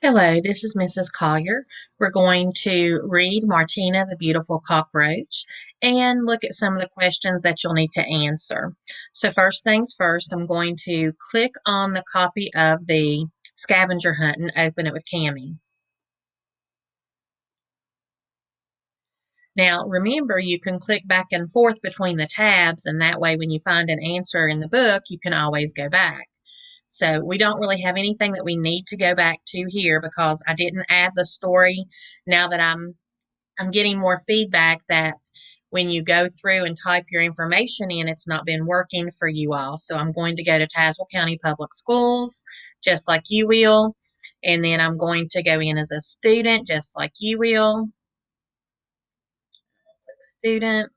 Hello, this is Mrs. Collier. We're going to read Martina the Beautiful Cockroach and look at some of the questions that you'll need to answer. So, first things first, I'm going to click on the copy of the scavenger hunt and open it with Cami. Now, remember, you can click back and forth between the tabs, and that way, when you find an answer in the book, you can always go back. So we don't really have anything that we need to go back to here because I didn't add the story. Now that I'm getting more feedback that when you go through and type your information in, it's not been working for you all. So I'm going to go to Tazewell County Public Schools, just like you will. And then I'm going to go in as a student, just like you will. Click student.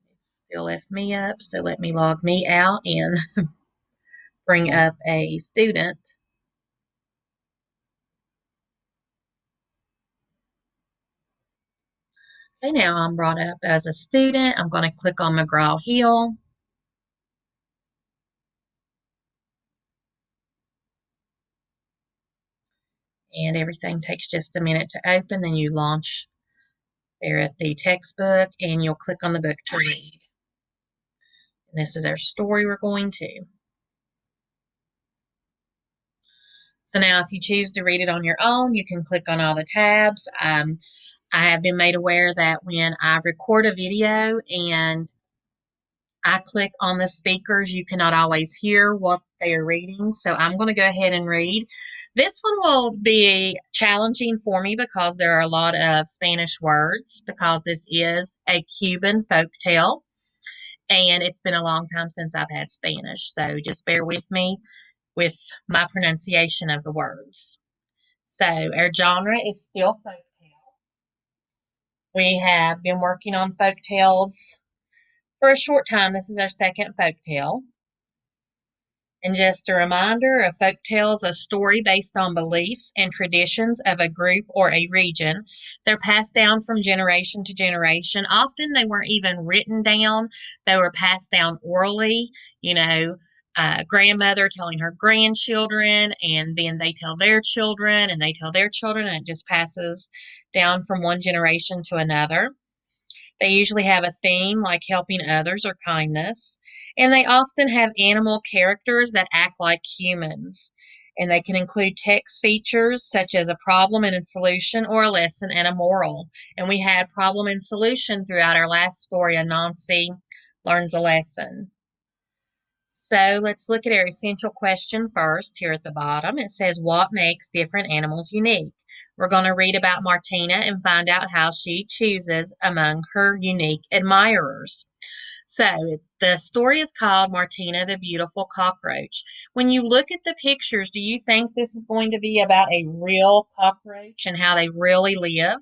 It still left me up, so let me log me out and bring up a student. Okay, now I'm brought up as a student. I'm going to click on McGraw-Hill. And everything takes just a minute to open. Then you launch there at the textbook and you'll click on the book to read. And this is our story we're going to. So now if you choose to read it on your own, you can click on all the tabs. I have been made aware that when I record a video and I click on the speakers, you cannot always hear what they are reading. So I'm going to go ahead and read. This one will be challenging for me because there are a lot of Spanish words because this is a Cuban folk tale. And it's been a long time since I've had Spanish. So just bear with me with my pronunciation of the words. So our genre is still folk tale. We have been working on folk tales for a short time. This is our second folk tale. And just a reminder, a folk tale is a story based on beliefs and traditions of a group or a region. They're passed down from generation to generation. Often they weren't even written down, they were passed down orally, grandmother telling her grandchildren, and then they tell their children, and they tell their children, and it just passes down from one generation to another. They usually have a theme like helping others or kindness, and they often have animal characters that act like humans. And they can include text features such as a problem and a solution or a lesson and a moral. And we had problem and solution throughout our last story, Anansi learns a lesson. So let's look at our essential question first here at the bottom. It says, what makes different animals unique? We're going to read about Martina and find out how she chooses among her unique admirers. So the story is called Martina the Beautiful Cockroach. When you look at the pictures, do you think this is going to be about a real cockroach and how they really live?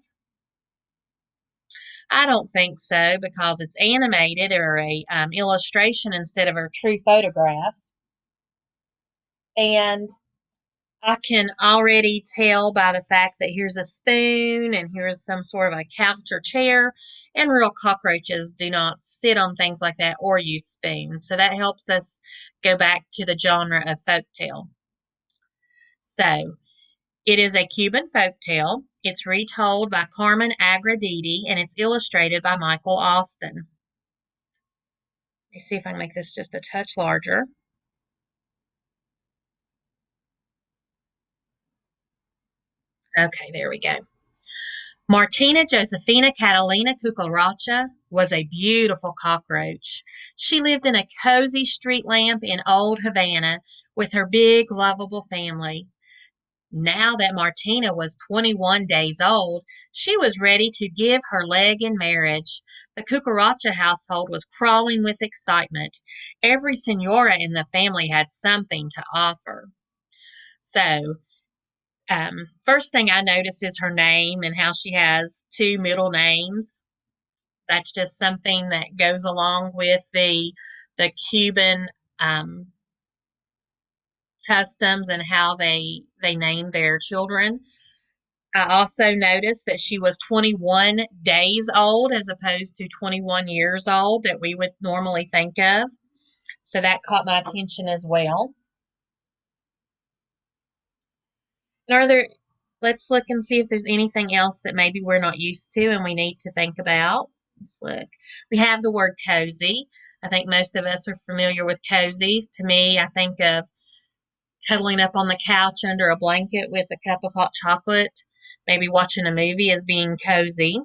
I don't think so because it's animated or a illustration instead of a true photograph. And I can already tell by the fact that here's a spoon and here's some sort of a couch or chair, and real cockroaches do not sit on things like that or use spoons. So that helps us go back to the genre of folktale. So it is a Cuban folktale. It's retold by Carmen Agradidi and it's illustrated by Michael Austin. Let me see if I can make this just a touch larger. Okay, there we go. Martina Josephina Catalina Cucaracha was a beautiful cockroach. She lived in a cozy street lamp in old Havana with her big, lovable family. Now that Martina was 21 days old, she was ready to give her leg in marriage. The Cucaracha household was crawling with excitement. Every senora in the family had something to offer. So, first thing I noticed is her name and how she has two middle names. That's just something that goes along with the Cuban customs and how they name their children. I also noticed that she was 21 days old as opposed to 21 years old that we would normally think of. So that caught my attention as well. And let's look and see if there's anything else that maybe we're not used to and we need to think about. Let's look. We have the word cozy. I think most of us are familiar with cozy. To me, I think of cuddling up on the couch under a blanket with a cup of hot chocolate, maybe watching a movie as being cozy.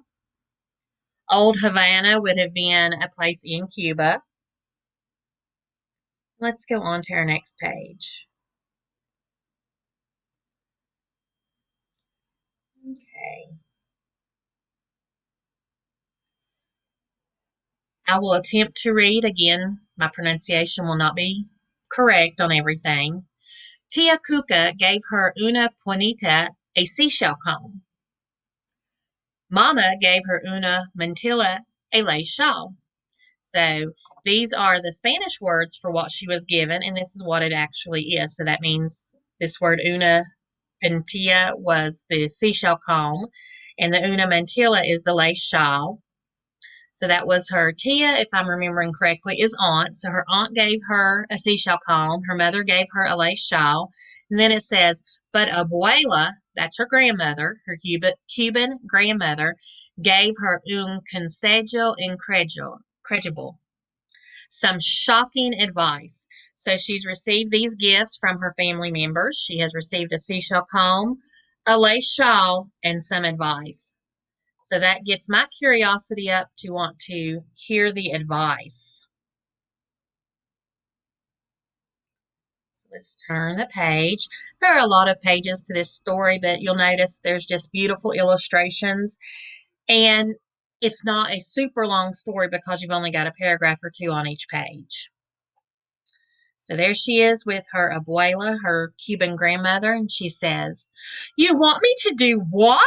Old Havana would have been a place in Cuba. Let's go on to our next page. Okay. I will attempt to read again. My pronunciation will not be correct on everything. Tia Cuca gave her una ponita a seashell comb. Mama gave her una mantilla a lace shawl. So these are the Spanish words for what she was given, and this is what it actually is. So that means this word una pentilla was the seashell comb, and the una mantilla is the lace shawl. So that was her tia, if I'm remembering correctly, is aunt. So her aunt gave her a seashell comb. Her mother gave her a lace shawl. And then it says, but abuela, that's her grandmother, her Cuban grandmother, gave her un consejo incredible, some shocking advice. So she's received these gifts from her family members. She has received a seashell comb, a lace shawl, and some advice. So that gets my curiosity up to want to hear the advice. So let's turn the page. There are a lot of pages to this story, but you'll notice there's just beautiful illustrations. And it's not a super long story because you've only got a paragraph or two on each page. So there she is with her abuela, her Cuban grandmother, and she says, "You want me to do what?"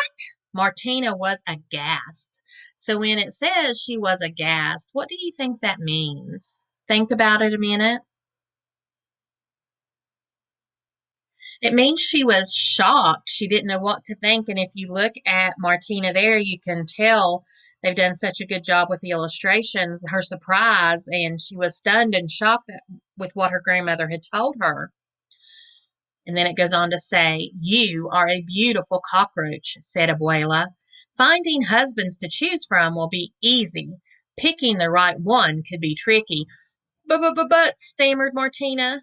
Martina was aghast. So when it says she was aghast, what do you think that means? Think about it a minute. It means she was shocked. She didn't know what to think. And if you look at Martina there, you can tell they've done such a good job with the illustrations, her surprise, and she was stunned and shocked with what her grandmother had told her. And then it goes on to say, "You are a beautiful cockroach," said Abuela. "Finding husbands to choose from will be easy. Picking the right one could be tricky." But, stammered Martina,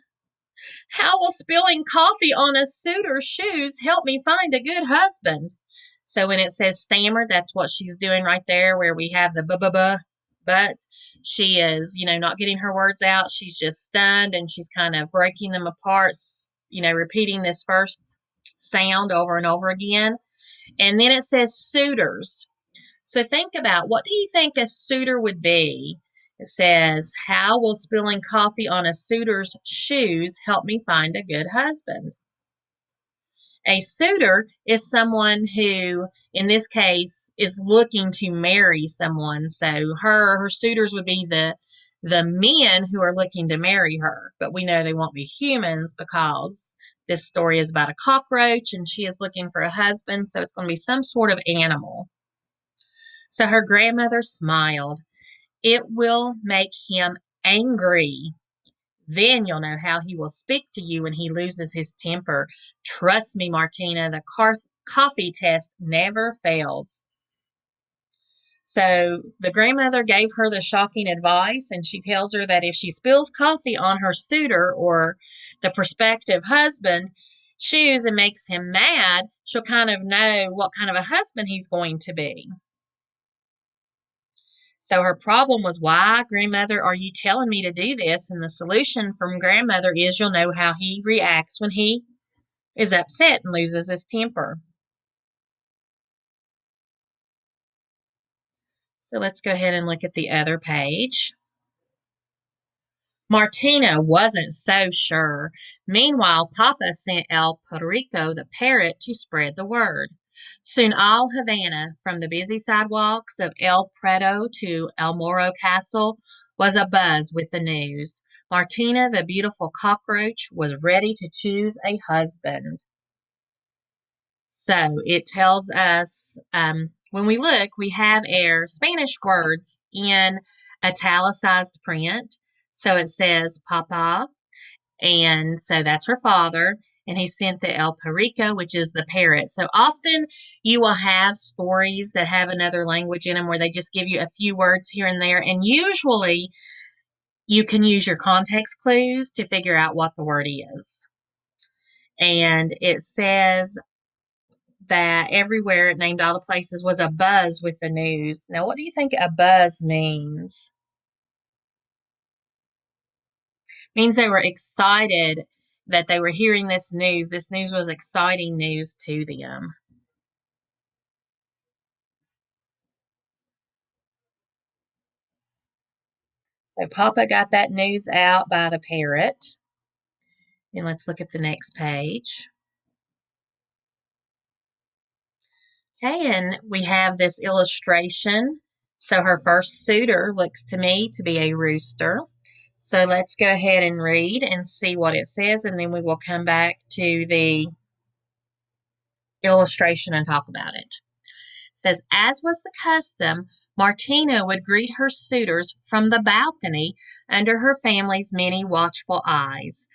"how will spilling coffee on a suitor's shoes help me find a good husband?" So when it says stammered, that's what she's doing right there, where we have the but she is, not getting her words out. She's just stunned and she's kind of breaking them apart, repeating this first sound over and over again. And then it says suitors. So think about, what do you think a suitor would be? It says, "How will spilling coffee on a suitor's shoes help me find a good husband?" A suitor is someone who, in this case, is looking to marry someone. So her suitors would be the men who are looking to marry her. But we know they won't be humans because this story is about a cockroach and she is looking for a husband. So it's going to be some sort of animal. So her grandmother smiled. "It will make him angry. Then you'll know how he will speak to you when he loses his temper. Trust me, Martina, the coffee test never fails." So the grandmother gave her the shocking advice, and she tells her that if she spills coffee on her suitor or the prospective husband shoes and makes him mad, she'll kind of know what kind of a husband he's going to be. So her problem was, "Why, grandmother, are you telling me to do this?" And the solution from grandmother is, you'll know how he reacts when he is upset and loses his temper. So let's go ahead and look at the other page. Martina wasn't so sure. Meanwhile, Papa sent El Perico the parrot to spread the word. Soon all Havana, from the busy sidewalks of El Prado to El Moro Castle, was abuzz with the news. Martina the Beautiful Cockroach was ready to choose a husband. So it tells us, when we look, we have our Spanish words in italicized print. So it says Papa, and so that's her father. And he sent the El Perico, which is the parrot. So often you will have stories that have another language in them where they just give you a few words here and there. And usually you can use your context clues to figure out what the word is. And it says that everywhere it named all the places was a buzz with the news. Now, what do you think a buzz means? It means they were excited that they were hearing this news. This news was exciting news to them. So Papa got that news out by the parrot. And let's look at the next page. Okay, and we have this illustration. So her first suitor looks to me to be a rooster. So let's go ahead and read and see what it says, and then we will come back to the illustration and talk about it. It says, as was the custom, Martina would greet her suitors from the balcony under her family's many watchful eyes.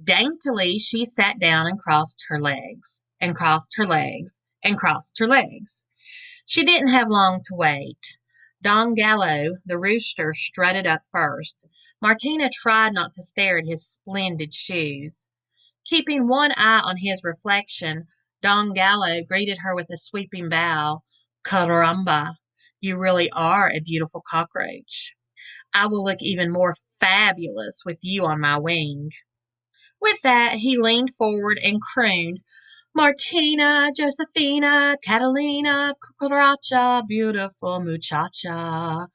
Daintily she sat down and crossed her legs, and crossed her legs, and crossed her legs. She didn't have long to wait. Don Gallo, the rooster, strutted up first. Martina tried not to stare at his splendid shoes. Keeping one eye on his reflection, Don Gallo greeted her with a sweeping bow. Caramba, you really are a beautiful cockroach. I will look even more fabulous with you on my wing. With that, he leaned forward and crooned, Martina, Josephina, Catalina, Cucaracha, beautiful muchacha.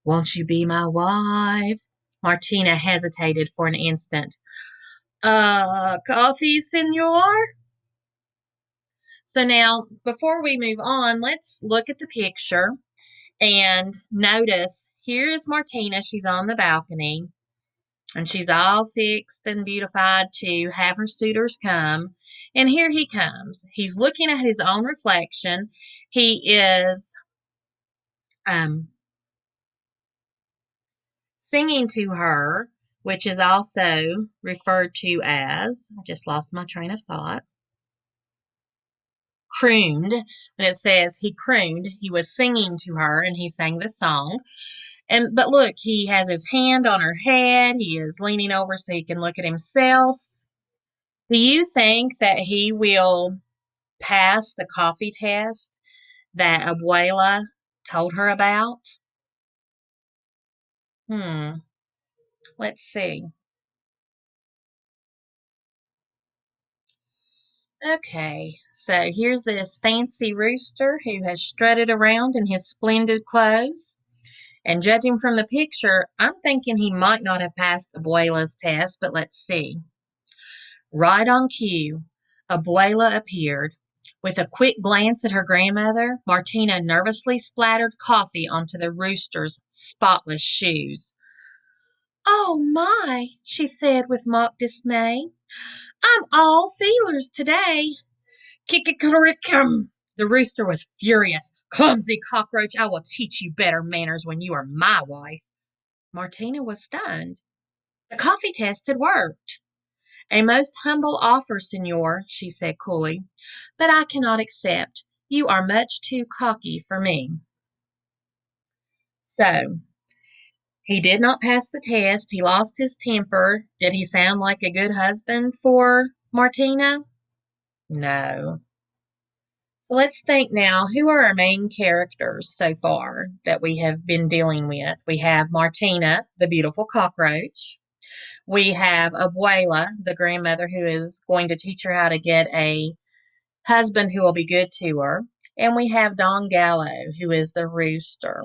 Won't you be my wife? Martina hesitated for an instant. Coffee, senor? So now, before we move on, let's look at the picture and notice here is Martina. She's on the balcony and she's all fixed and beautified to have her suitors come. And here he comes. He's looking at his own reflection. He is um, singing to her, which is also referred to as, I just lost my train of thought, crooned. When it says he crooned, he was singing to her and he sang this song. And but look, he has his hand on her head. He is leaning over so he can look at himself. Do you think that he will pass the coffee test that Abuela told her about? Hmm. Let's see. Okay, so here's this fancy rooster who has strutted around in his splendid clothes. And judging from the picture, I'm thinking he might not have passed Abuela's test, but let's see. Right on cue, Abuela appeared. With a quick glance at her grandmother, Martina nervously splattered coffee onto the rooster's spotless shoes. Oh my, she said with mock dismay. I'm all feelers today. Kikikarikum. The rooster was furious. Clumsy cockroach, I will teach you better manners when you are my wife. Martina was stunned. The coffee test had worked. A most humble offer, senor, she said coolly, but I cannot accept. You are much too cocky for me. So, he did not pass the test. He lost his temper. Did he sound like a good husband for Martina? No. Let's think now, who are our main characters so far that we have been dealing with? We have Martina, the beautiful cockroach. We have Abuela, the grandmother who is going to teach her how to get a husband who will be good to her. And we have Don Gallo, who is the rooster.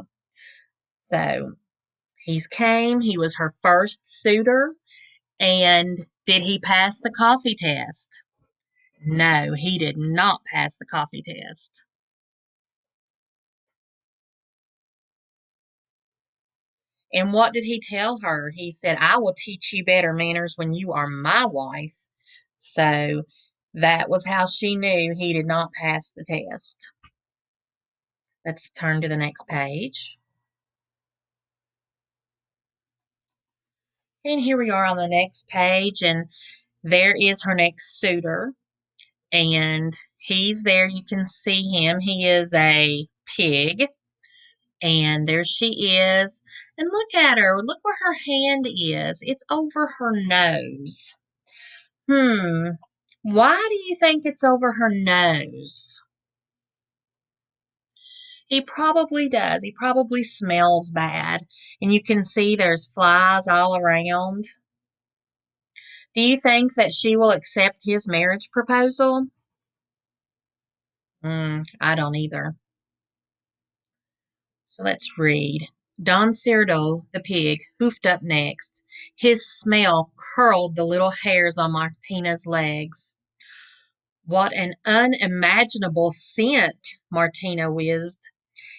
So he's came, he was her first suitor, and did he pass the coffee test? No, he did not pass the coffee test. And what did he tell her? He said, I will teach you better manners when you are my wife. So that was how she knew he did not pass the test. Let's turn to the next page. And here we are on the next page, and there is her next suitor, and he's there. You can see him. He is a pig, and there she is. And look at her. Look where her hand is. It's over her nose. Why do you think it's over her nose? He probably does. He probably smells bad. And you can see there's flies all around. Do you think that she will accept his marriage proposal? I don't either. So let's read. Don Cerdo, the pig, hoofed up next. His smell curled the little hairs on Martina's legs. What an unimaginable scent, Martina whizzed.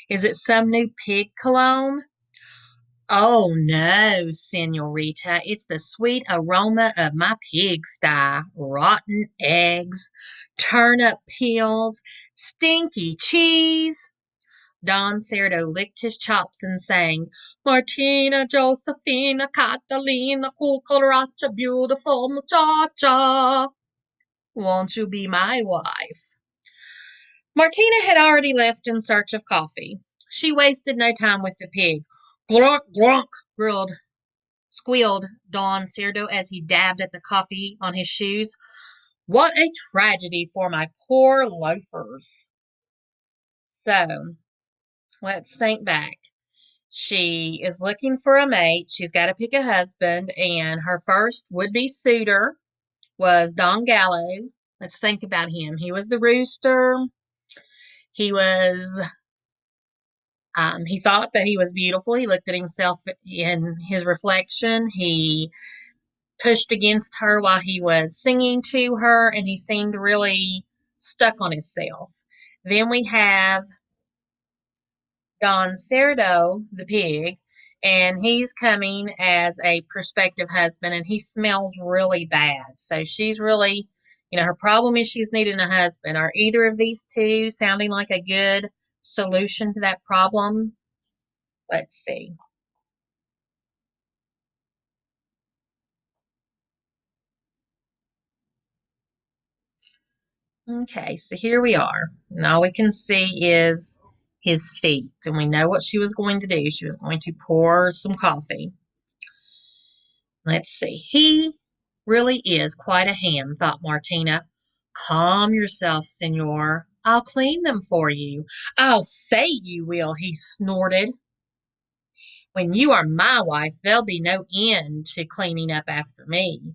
Is it some new pig cologne? Oh no, Senorita, it's the sweet aroma of my pigsty. Rotten eggs, turnip peels, stinky cheese. Don Cerdo licked his chops and sang, Martina, Josephina, Catalina, Cucaracha, beautiful muchacha. Won't you be my wife? Martina had already left in search of coffee. She wasted no time with the pig. Glunk, glunk, squealed Don Cerdo as he dabbed at the coffee on his shoes. What a tragedy for my poor loafers. So, let's think back. She is looking for a mate. She's got to pick a husband, and her first would-be suitor was Don Gallo. Let's think about him. He was the rooster. He was he thought that he was beautiful. He looked at himself in his reflection. He pushed against her while he was singing to her, and he seemed really stuck on himself. Then we have Don Cerdo, the pig, and he's coming as a prospective husband, and he smells really bad. So she's really, her problem is she's needing a husband. Are either of these two sounding like a good solution to that problem? Let's see. Okay, so here we are. And all we can see is his feet. And we know what she was going to do. She was going to pour some coffee. Let's see. He really is quite a ham, thought Martina. Calm yourself, senor. I'll clean them for you. I'll say you will, he snorted. When you are my wife, there'll be no end to cleaning up after me.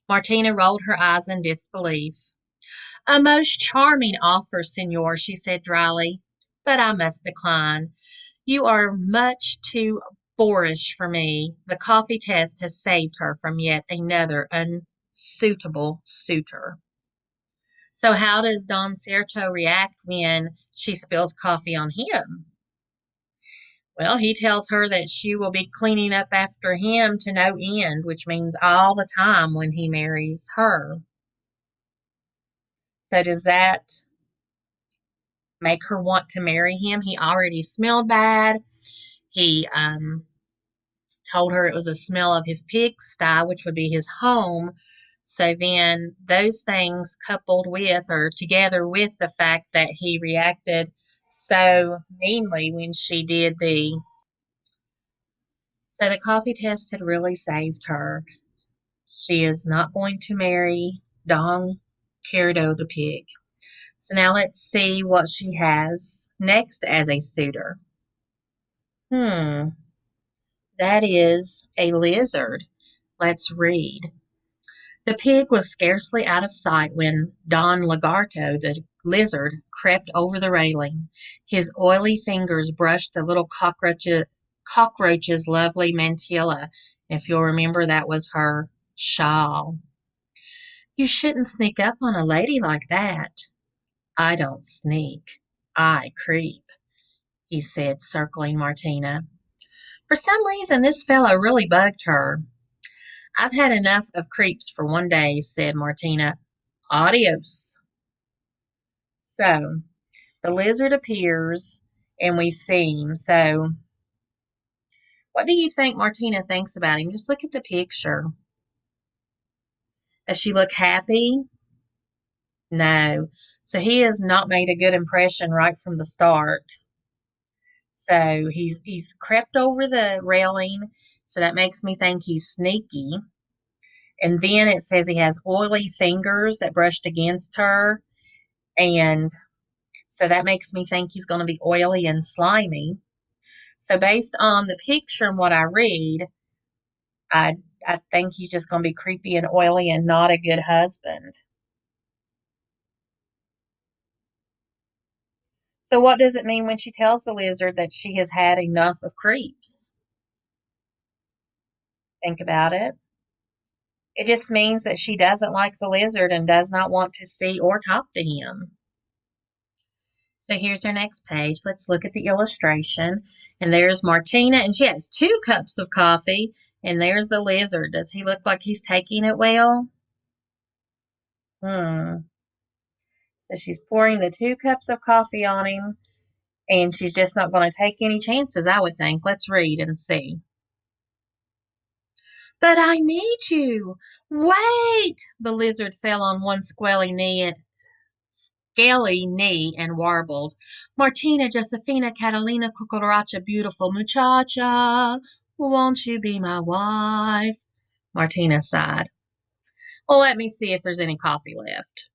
Martina rolled her eyes in disbelief. A most charming offer, senor, she said dryly, but I must decline. You are much too boorish for me. The coffee test has saved her from yet another unsuitable suitor. So how does Don Certo react when she spills coffee on him? Well, he tells her that she will be cleaning up after him to no end, which means all the time when he marries her. So does that make her want to marry him? He already smelled bad. He told her it was a smell of his pigsty, which would be his home. So then those things coupled with or together with the fact that he reacted so meanly when she did the coffee test had really saved her. She is not going to marry Don Cardo the pig. So now let's see what she has next as a suitor. Hmm, that is a lizard. Let's read. The pig was scarcely out of sight when Don Lagarto, the lizard, crept over the railing. His oily fingers brushed the little cockroach's lovely mantilla. If you'll remember, that was her shawl. You shouldn't sneak up on a lady like that. I don't sneak. I creep, he said, circling Martina. For some reason, this fellow really bugged her. I've had enough of creeps for one day, said Martina. Adios. So the lizard appears and we see him. So What do you think Martina thinks about him? Just look at the picture. Does she look happy? No. So he has not made a good impression right from the start. So he's crept over the railing. So that makes me think he's sneaky. And then it says he has oily fingers that brushed against her. And so that makes me think he's going to be oily and slimy. So based on the picture and what I read, I I think he's just going to be creepy and oily and not a good husband. So what does it mean when she tells the lizard that she has had enough of creeps? Think about it. It just means that she doesn't like the lizard and does not want to see or talk to him. So here's our next page. Let's look at the illustration. And there's Martina, and she has 2 cups of coffee. And there's the lizard. Does he look like he's taking it well? Hmm. So she's pouring the 2 cups of coffee on him, and she's just not going to take any chances, I would think. Let's read and see. But I need you. Wait! The lizard fell on one scaly knee and warbled. Martina Josefina Catalina Cucaracha Beautiful Muchacha, won't you be my wife? Martina sighed. Well, let me see if there's any coffee left.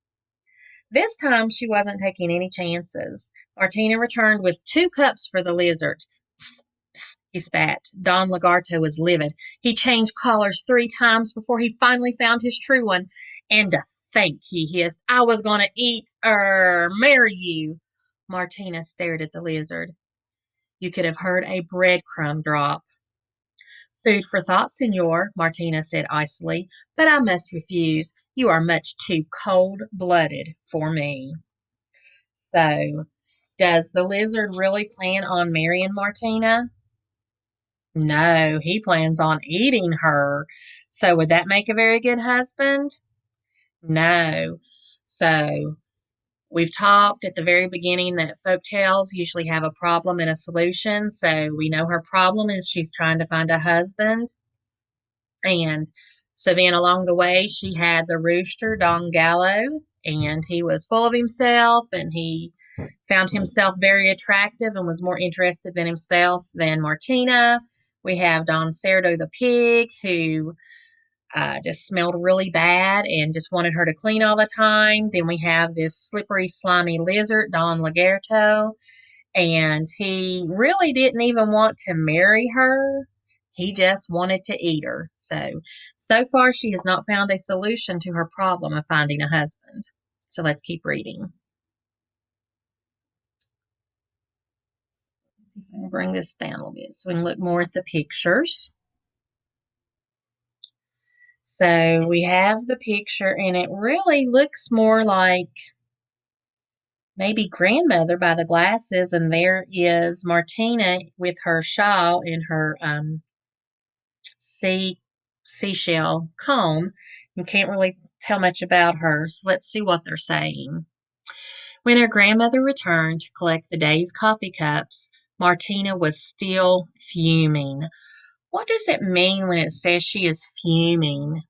This time she wasn't taking any chances. Martina returned with 2 cups for the lizard. Psst, psst, he spat. Don Lagarto was livid. He changed collars 3 times before he finally found his true one. And to think, he hissed, I was going to marry you. Martina stared at the lizard. You could have heard a breadcrumb drop. Food for thought, senor, Martina said icily, but I must refuse. You are much too cold-blooded for me. So, does the lizard really plan on marrying Martina? No, he plans on eating her. So, would that make a very good husband? No. So, we've talked at the very beginning that folk tales usually have a problem and a solution. So, we know her problem is she's trying to find a husband. And so then along the way, she had the rooster, Don Gallo, and he was full of himself and he found himself very attractive and was more interested in himself than Martina. We have Don Cerdo the pig, who just smelled really bad and just wanted her to clean all the time. Then we have this slippery, slimy lizard, Don Lagerto, and he really didn't even want to marry her. He just wanted to eat her. So far, she has not found a solution to her problem of finding a husband. So let's keep reading. Let's see if I can bring this down a little bit so we can look more at the pictures. So we have the picture, and it really looks more like maybe grandmother by the glasses, and there is Martina with her shawl and her seashell comb. You can't really tell much about her, so let's see what they're saying. When her grandmother returned to collect the day's coffee cups, Martina was still fuming. What does it mean when it says she is fuming?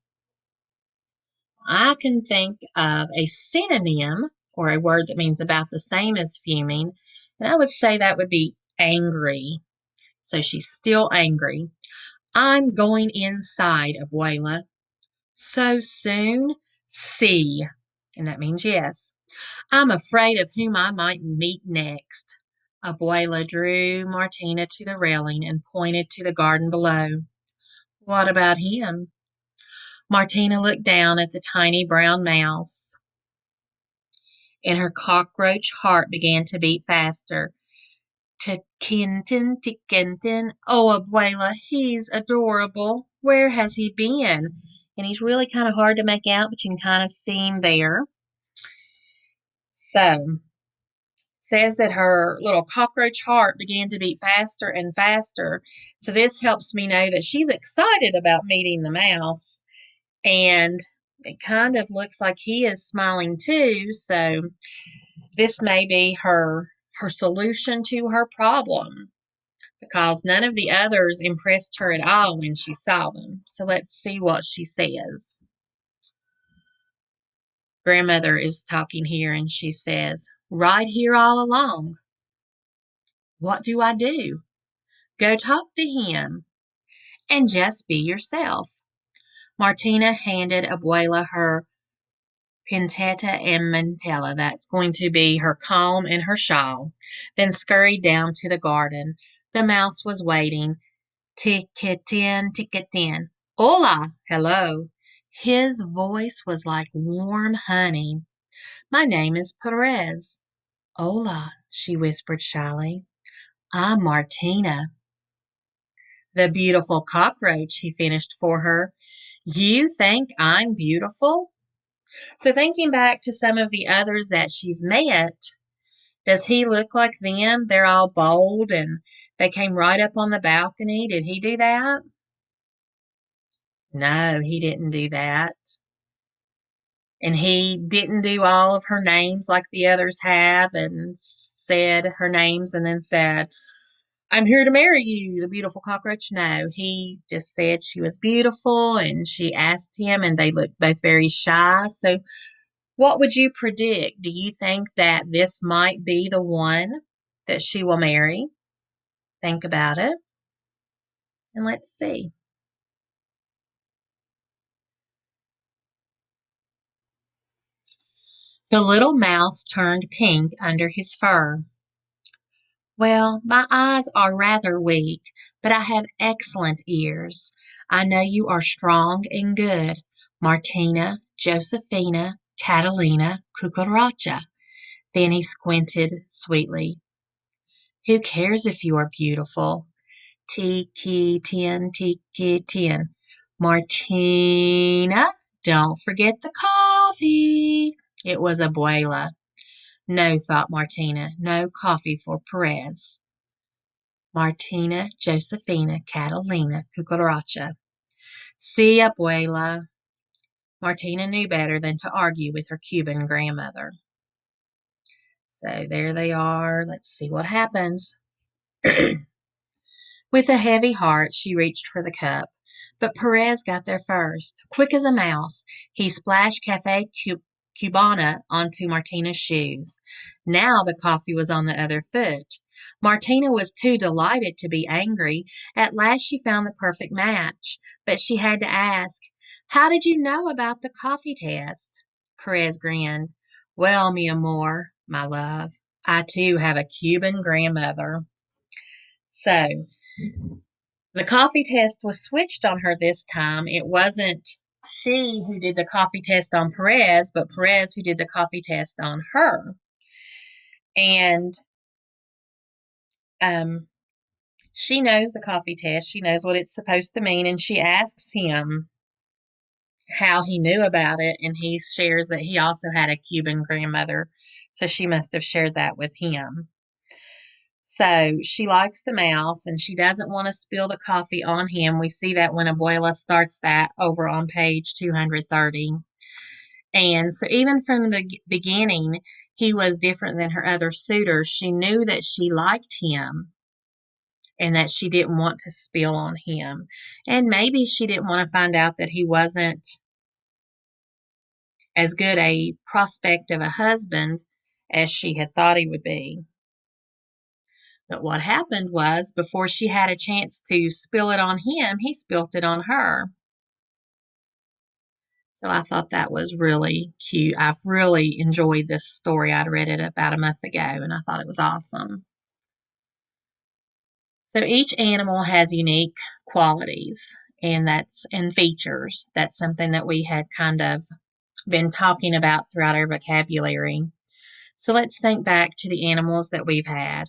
I can think of a synonym or a word that means about the same as fuming, and I would say that would be angry. So she's still angry. I'm going inside, Abuela. So soon? See. And that means yes. I'm afraid of whom I might meet next. Abuela drew Martina to the railing and pointed to the garden below. What about him? Martina looked down at the tiny brown mouse, and her cockroach heart began to beat faster. Tikintin, Tikintin. Oh, Abuela, he's adorable. Where has he been? And he's really kind of hard to make out, but you can kind of see him there. So, says that her little cockroach heart began to beat faster and faster. So, this helps me know that she's excited about meeting the mouse. And it kind of looks like he is smiling too. So, this may be her solution to her problem. because none of the others impressed her at all when she saw them. So let's see what she says. Grandmother is talking here and she says, "Right here all along." "What do I do?" "Go talk to him and just be yourself." Martina handed Abuela her pinteta and mantella. That's going to be her comb and her shawl. Then scurried down to the garden. The mouse was waiting. Ticketin, ticketin. Hola, hello. His voice was like warm honey. "My name is Perez." "Hola," she whispered shyly. "I'm Martina." "The beautiful cockroach," he finished for her. "You think I'm beautiful?" So thinking back to some of the others that she's met, does he look like them? They're all bold and they came right up on the balcony. Did he do that? No, he didn't do that. And he didn't do all of her names like the others have and said her names and then said, "I'm here to marry you, the beautiful cockroach." No, he just said she was beautiful and she asked him, and they looked both very shy. So, what would you predict? Do you think that this might be the one that she will marry? Think about it and let's see. The little mouse turned pink under his fur. "Well, my eyes are rather weak, but I have excellent ears. I know you are strong and good. Martina, Josephina, Catalina, Cucaracha." Then he squinted sweetly. "Who cares if you are beautiful? Tiki tin, tiki tin. Martina, don't forget the coffee." It was Abuela. No, thought Martina, no coffee for Perez. Martina, Josephina, Catalina, Cucaracha. Si, Abuela. Martina knew better than to argue with her Cuban grandmother. So there they are. Let's see what happens. With a heavy heart, she reached for the cup. But Perez got there first. Quick as a mouse, he splashed Cubana onto Martina's shoes. Now the coffee was on the other foot. Martina was too delighted to be angry. At last she found the perfect match. But she had to ask, "How did you know about the coffee test?" Perez grinned. "Well, mi amor, my love, I too have a Cuban grandmother." So the coffee test was switched on her this time. It wasn't she who did the coffee test on Perez, but Perez who did the coffee test on her. And um, she knows the coffee test. She knows what it's supposed to mean. And she asks him how he knew about it. And he shares that he also had a Cuban grandmother. So she must have shared that with him. So she likes the mouse and she doesn't want to spill the coffee on him. We see that when Abuela starts that over on page 230. And so even from the beginning, he was different than her other suitors. She knew that she liked him and that she didn't want to spill on him. And maybe she didn't want to find out that he wasn't as good a prospect of a husband as she had thought he would be. But what happened was, before she had a chance to spill it on him, he spilt it on her. So I thought that was really cute. I've really enjoyed this story. I'd read it about a month ago and I thought it was awesome. So each animal has unique qualities and features. That's something that we had kind of been talking about throughout our vocabulary. So let's think back to the animals that we've had.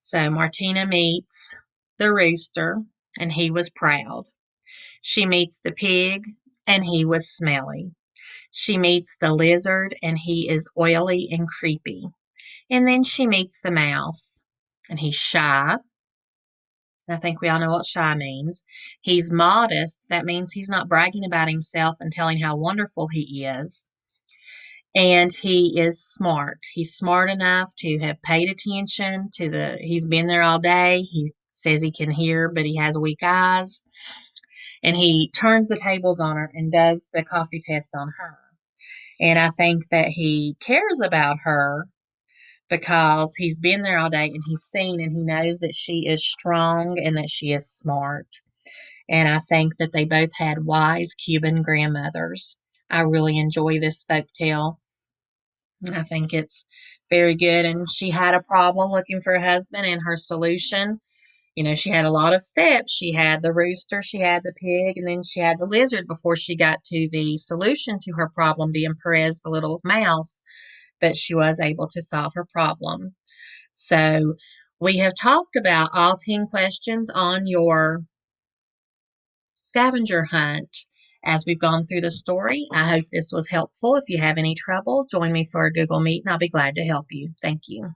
So Martina meets the rooster, and he was proud. She meets the pig, and he was smelly. She meets the lizard, and he is oily and creepy. And then she meets the mouse, and he's shy. I think we all know what shy means. He's modest. That means he's not bragging about himself and telling how wonderful he is. And he is smart. He's smart enough to have paid attention to he's been there all day. He says he can hear, but he has weak eyes. And he turns the tables on her and does the coffee test on her. And I think that he cares about her because he's been there all day and he's seen and he knows that she is strong and that she is smart. And I think that they both had wise Cuban grandmothers. I really enjoy this folk tale. I think it's very good. And she had a problem looking for a husband, and her solution, she had a lot of steps. She had the rooster, she had the pig, and then she had the lizard before she got to the solution to her problem being Perez, the little mouse. But she was able to solve her problem. So we have talked about all 10 questions on your scavenger hunt as we've gone through the story. I hope this was helpful. If you have any trouble, join me for a Google Meet and I'll be glad to help you. Thank you.